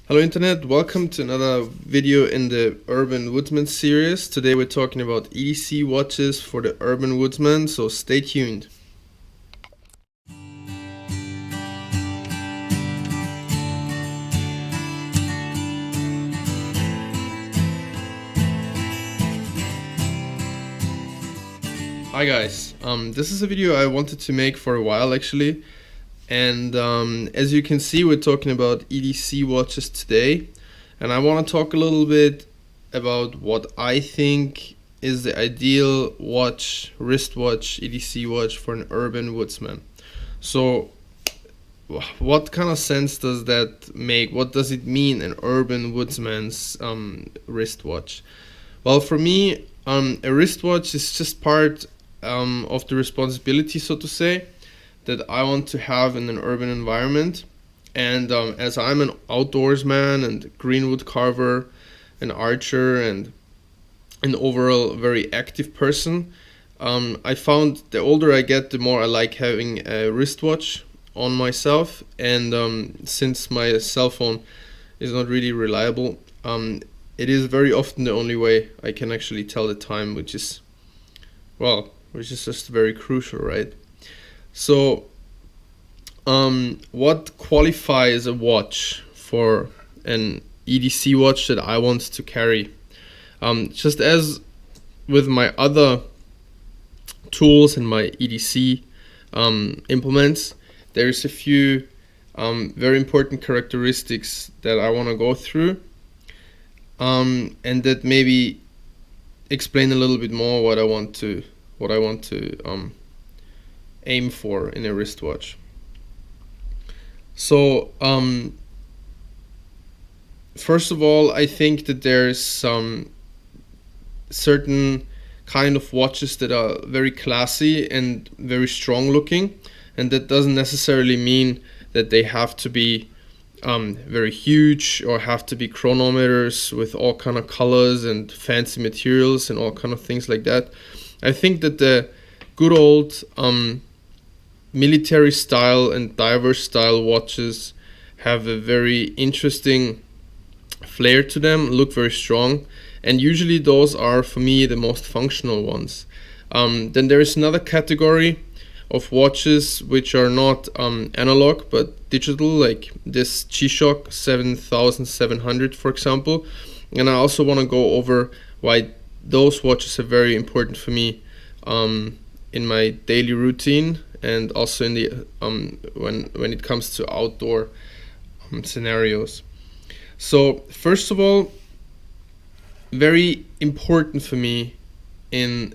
Hello Internet, welcome to another video in the Urban Woodsman Series. Today we're talking about EDC watches for the Urban Woodsman, so stay tuned. Hi guys, this is a video I wanted to make for a while actually. And as you can see, we're talking about EDC watches today, and I want to talk a little bit about what I think is the ideal wristwatch, EDC watch for an urban woodsman. So what kind of sense does that make? What does it mean, an urban woodsman's wristwatch? Well, for me, a wristwatch is just part of the responsibility, so to say, that I want to have in an urban environment. And as I'm an outdoorsman and greenwood carver, an archer, and an overall very active person, I found the older I get, the more I like having a wristwatch on myself. And since my cell phone is not really reliable, it is very often the only way I can actually tell the time, which is just very crucial, right? So, what qualifies a watch for an EDC watch that I want to carry? Just as with my other tools and my EDC implements, there's a few very important characteristics that I want to go through, and that maybe explain a little bit more what I want to aim for in a wristwatch. So first of all, I think that there's some certain kind of watches that are very classy and very strong looking, and that doesn't necessarily mean that they have to be very huge or have to be chronometers with all kind of colors and fancy materials and all kind of things like that. I think that the good old military style and diverse style watches have a very interesting flair to them, look very strong, and usually those are, for me, the most functional ones. Then there is another category of watches which are not analog but digital, like this G-Shock 7700, for example. And I also want to go over why those watches are very important for me in my daily routine, and also in the when it comes to outdoor scenarios. So first of all, very important for me in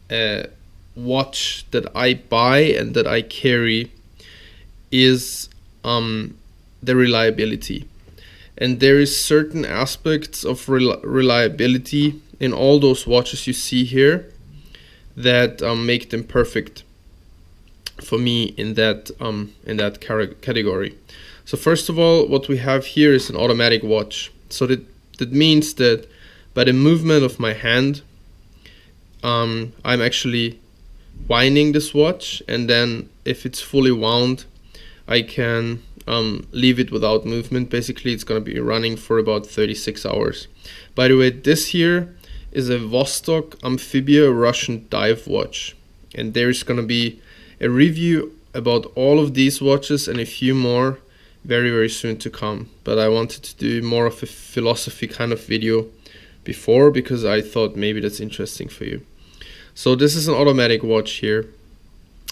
a watch that I buy and that I carry is the reliability. And there is certain aspects of reliability in all those watches you see here that make them perfect for me in that category. So first of all, what we have here is an automatic watch. So that means that by the movement of my hand, I'm actually winding this watch, and then if it's fully wound, I can leave it without movement. Basically, it's going to be running for about 36 hours. By the way, this here is a Vostok Amphibia Russian dive watch, and there's going to be a review about all of these watches and a few more very, very soon to come. But I wanted to do more of a philosophy kind of video before, because I thought maybe that's interesting for you. So this is an automatic watch here,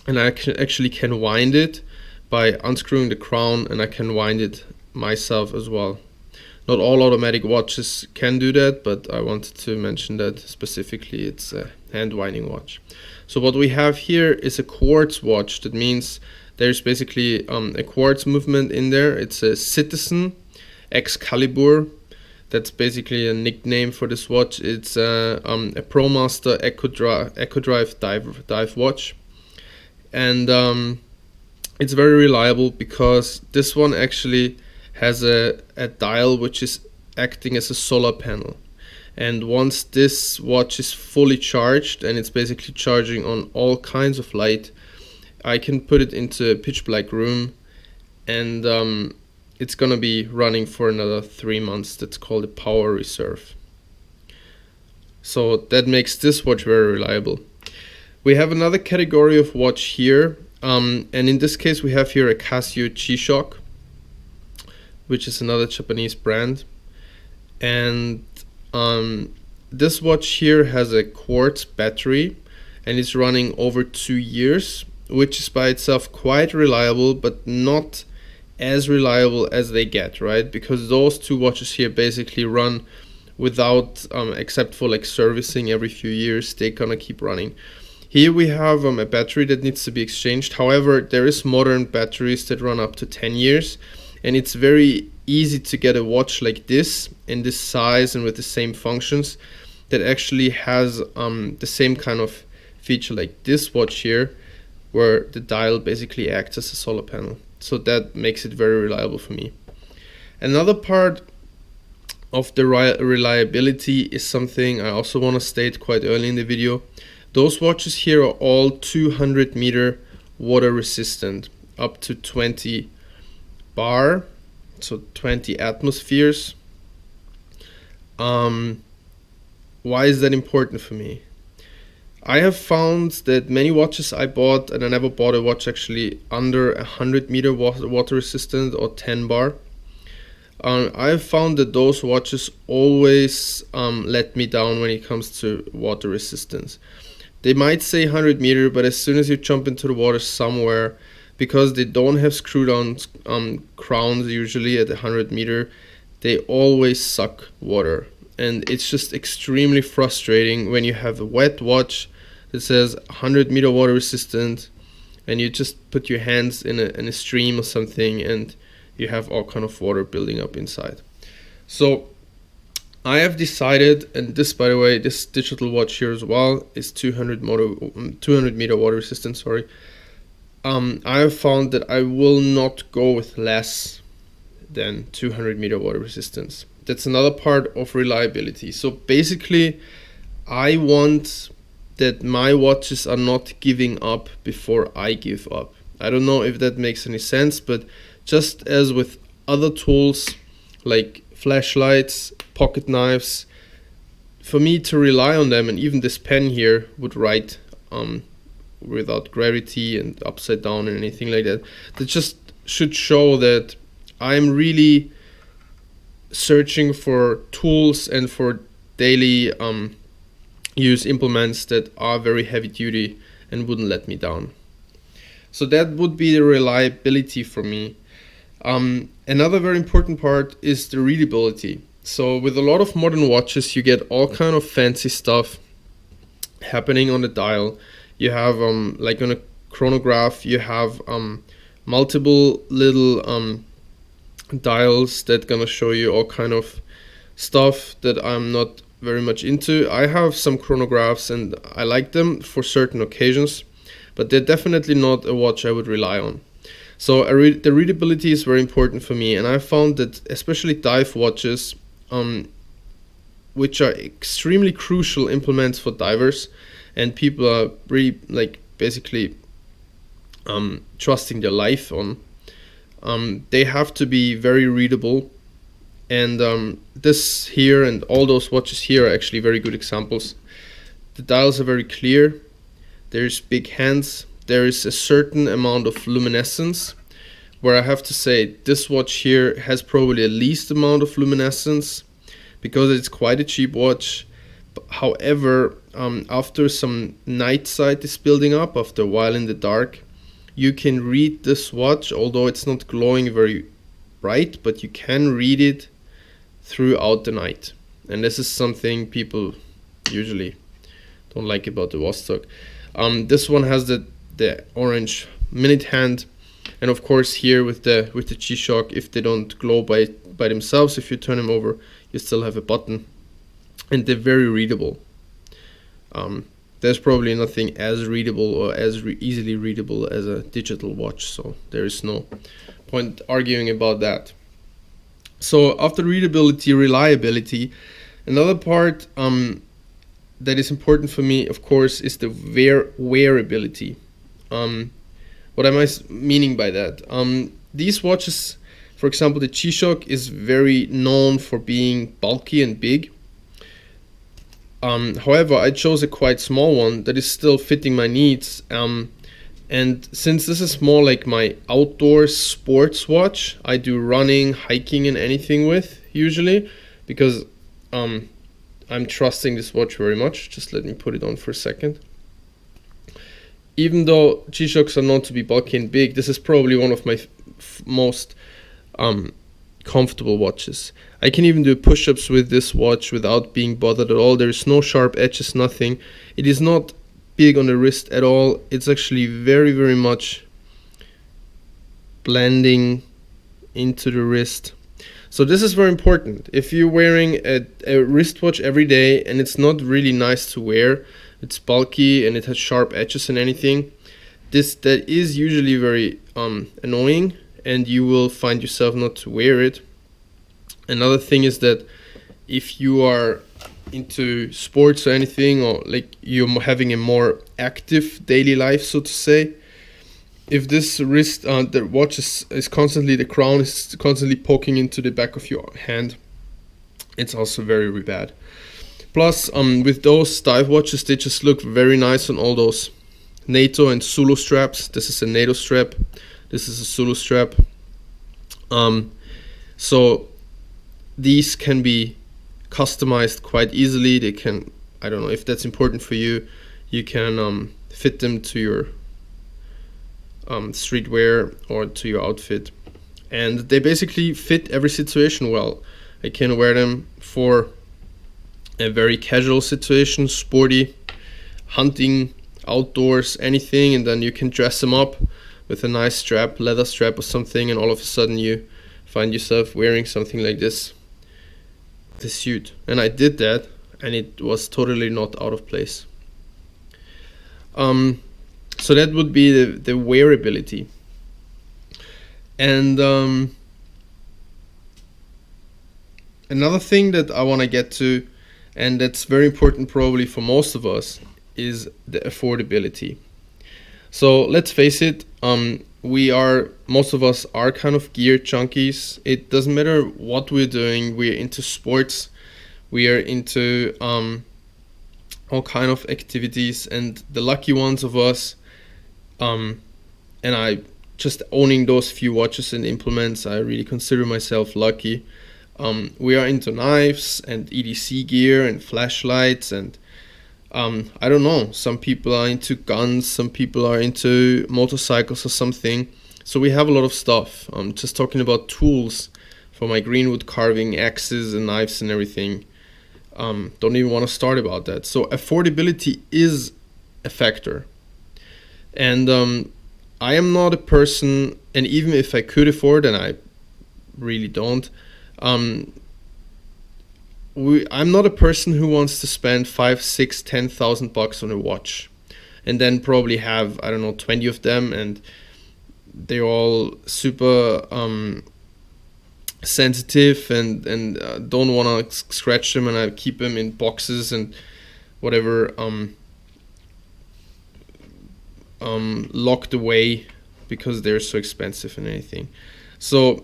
and I actually can wind it by unscrewing the crown, and I can wind it myself as well. Not all automatic watches can do that, but I wanted to mention that specifically. It's a hand winding watch. So what we have here is a quartz watch. That means there's basically a quartz movement in there. It's a Citizen Excalibur. That's basically a nickname for this watch. It's a ProMaster EcoDrive dive watch, and it's very reliable because this one actually has a dial which is acting as a solar panel. And once this watch is fully charged, and it's basically charging on all kinds of light, I can put it into a pitch black room, and it's gonna be running for another 3 months. That's called a power reserve. So that makes this watch very reliable. We have another category of watch here, and in this case we have here a Casio G-Shock, which is another Japanese brand. And this watch here has a quartz battery and it's running over 2 years, which is by itself quite reliable, but not as reliable as they get, right? Because those two watches here basically run without, except for like servicing every few years, they're gonna keep running. Here we have a battery that needs to be exchanged. However, there is modern batteries that run up to 10 years, and it's very easy to get a watch like this in this size and with the same functions that actually has the same kind of feature like this watch here, where the dial basically acts as a solar panel. So that makes it very reliable for me. Another part of the reliability is something I also want to state quite early in the video. Those watches here are all 200 meter water resistant, up to 20 bar, so 20 atmospheres. Why is that important for me? I have found that many watches I bought, and I never bought a watch actually under 100 meter water resistant or 10 bar. I have found that those watches always let me down when it comes to water resistance. They might say 100 meter, but as soon as you jump into the water somewhere, because they don't have screw down crowns usually at 100 meter, they always suck water. And it's just extremely frustrating when you have a wet watch that says 100 meter water resistant and you just put your hands in a stream or something and you have all kind of water building up inside. So I have decided, and this, by the way, this digital watch here as well is 200 meter water resistant, sorry. I have found that I will not go with less than 200 meter water resistance. That's another part of reliability. So basically, I want that my watches are not giving up before I give up. I don't know if that makes any sense, but just as with other tools like flashlights, pocket knives, for me to rely on them, and even this pen here would write without gravity and upside down and anything like that, that just should show that I'm really searching for tools and for daily use implements that are very heavy duty and wouldn't let me down. So that would be the reliability for me. Another very important part is the readability. So with a lot of modern watches, you get all kind of fancy stuff happening on the dial. You have like on a chronograph, you have multiple little dials that gonna show you all kind of stuff that I'm not very much into. I have some chronographs and I like them for certain occasions, but they're definitely not a watch I would rely on. So the readability is very important for me, and I found that especially dive watches, which are extremely crucial implements for divers, and people are really like basically trusting their life on. They have to be very readable, and this here and all those watches here are actually very good examples. The dials are very clear, there's big hands, there is a certain amount of luminescence, where I have to say this watch here has probably the least amount of luminescence because it's quite a cheap watch. However, after some night sight is building up, after a while in the dark, you can read this watch, although it's not glowing very bright, but you can read it throughout the night. And this is something people usually don't like about the Vostok. This one has the orange minute hand, and of course here with the G-Shock, if they don't glow by themselves, if you turn them over, you still have a button, and they're very readable. There's probably nothing as readable or as easily readable as a digital watch, so there is no point arguing about that. So after readability, reliability, another part that is important for me, of course, is the wearability. What am I meaning by that? These watches For example, the G-Shock is very known for being bulky and big. However, I chose a quite small one that is still fitting my needs. And since this is more like my outdoor sports watch, I do running, hiking, and anything with usually, because I'm trusting this watch very much. Just let me put it on for a second. Even though G-Shocks are known to be bulky and big, this is probably one of my most comfortable watches. I can even do push-ups with this watch without being bothered at all. There is no sharp edges, nothing. It is not big on the wrist at all. It's actually very, very much blending into the wrist. So this is very important. If you're wearing a wristwatch every day and it's not really nice to wear, it's bulky and it has sharp edges and anything, that is usually very annoying, and you will find yourself not to wear it. Another thing is that if you are into sports or anything, or like you're having a more active daily life, so to say, if this wrist, the watch is constantly, the crown is constantly poking into the back of your hand, it's also very, very bad. Plus, with those dive watches, they just look very nice on all those NATO and Zulu straps. This is a NATO strap. This is a Zulu strap. So these can be customized quite easily. They can, I don't know if that's important for you, you can fit them to your streetwear or to your outfit. And they basically fit every situation well. I can wear them for a very casual situation, sporty, hunting, outdoors, anything, and then you can dress them up with a nice strap, leather strap or something, and all of a sudden you find yourself wearing something like this suit. And I did that, and it was totally not out of place. So that would be the wearability. And another thing that I want to get to, and that's very important probably for most of us, is the affordability. So let's face it, most of us are kind of gear junkies. It doesn't matter what we're doing. We're into sports, we are into all kind of activities, and the lucky ones of us, and I just owning those few watches and implements, I really consider myself lucky. We are into knives and EDC gear and flashlights, and I don't know, some people are into guns, some people are into motorcycles or something. So we have a lot of stuff. Just talking about tools for my greenwood carving, axes and knives and everything. Don't even want to start about that. So affordability is a factor. And I am not a person, and even if I could afford, and I really don't, I'm not a person who wants to spend 5, 6, 10,000 bucks on a watch and then probably have, I don't know, 20 of them, and they're all super sensitive and don't want to scratch them, and I keep them in boxes and whatever, locked away because they're so expensive and anything. So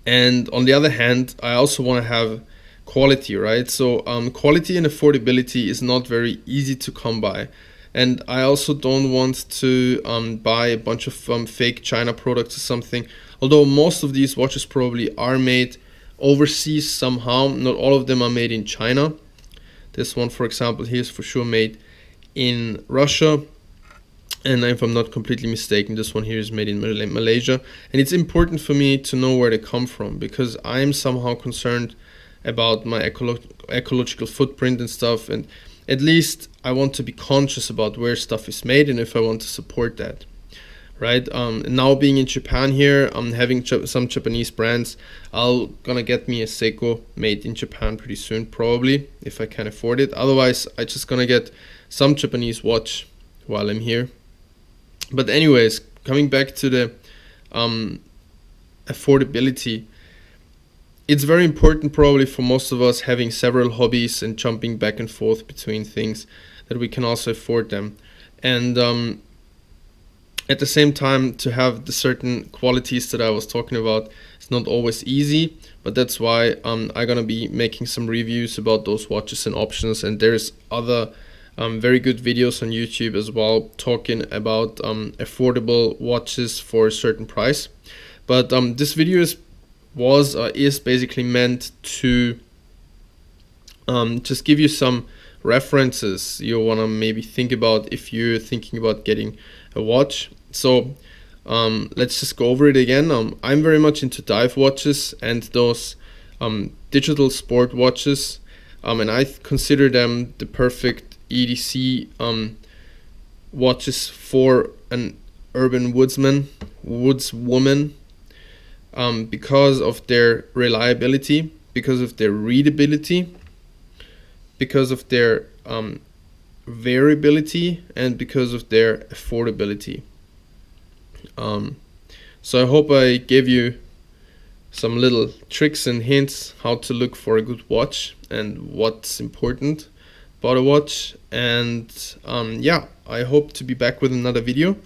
and on the other hand, I also want to have quality, right? So quality and affordability is not very easy to come by. And I also don't want to buy a bunch of fake China products or something. Although most of these watches probably are made overseas somehow. Not all of them are made in China. This one, for example, here is for sure made in Russia. And if I'm not completely mistaken, this one here is made in Malaysia. And it's important for me to know where they come from, because I'm somehow concerned about my ecological footprint and stuff. And at least I want to be conscious about where stuff is made and if I want to support that, right? Now being in Japan here, I'm having some Japanese brands. I'll gonna get me a Seiko made in Japan pretty soon, probably, if I can afford it. Otherwise, I just gonna get some Japanese watch while I'm here. But anyways, coming back to the affordability, it's very important probably for most of us having several hobbies and jumping back and forth between things, that we can also afford them. And At the same time, to have the certain qualities that I was talking about, it's not always easy, but that's why I'm gonna be making some reviews about those watches and options. And there's other very good videos on YouTube as well, talking about affordable watches for a certain price. But this video is basically meant to just give you some references you want to maybe think about if you're thinking about getting a watch. So let's just go over it again. I'm very much into dive watches and those digital sport watches, and I consider them the perfect EDC watches for an urban woodswoman, because of their reliability, because of their readability, because of their variability, and because of their affordability. So I hope I gave you some little tricks and hints how to look for a good watch and what's important about a watch. And yeah, I hope to be back with another video,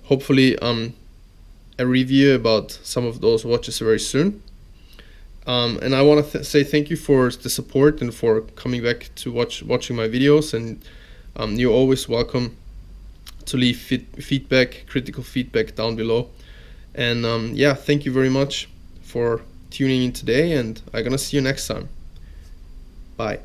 hopefully a review about some of those watches very soon. And I want to say thank you for the support and for coming back to watching my videos. And you're always welcome to leave feedback, critical feedback down below. And yeah, thank you very much for tuning in today, and I'm gonna see you next time. Bye.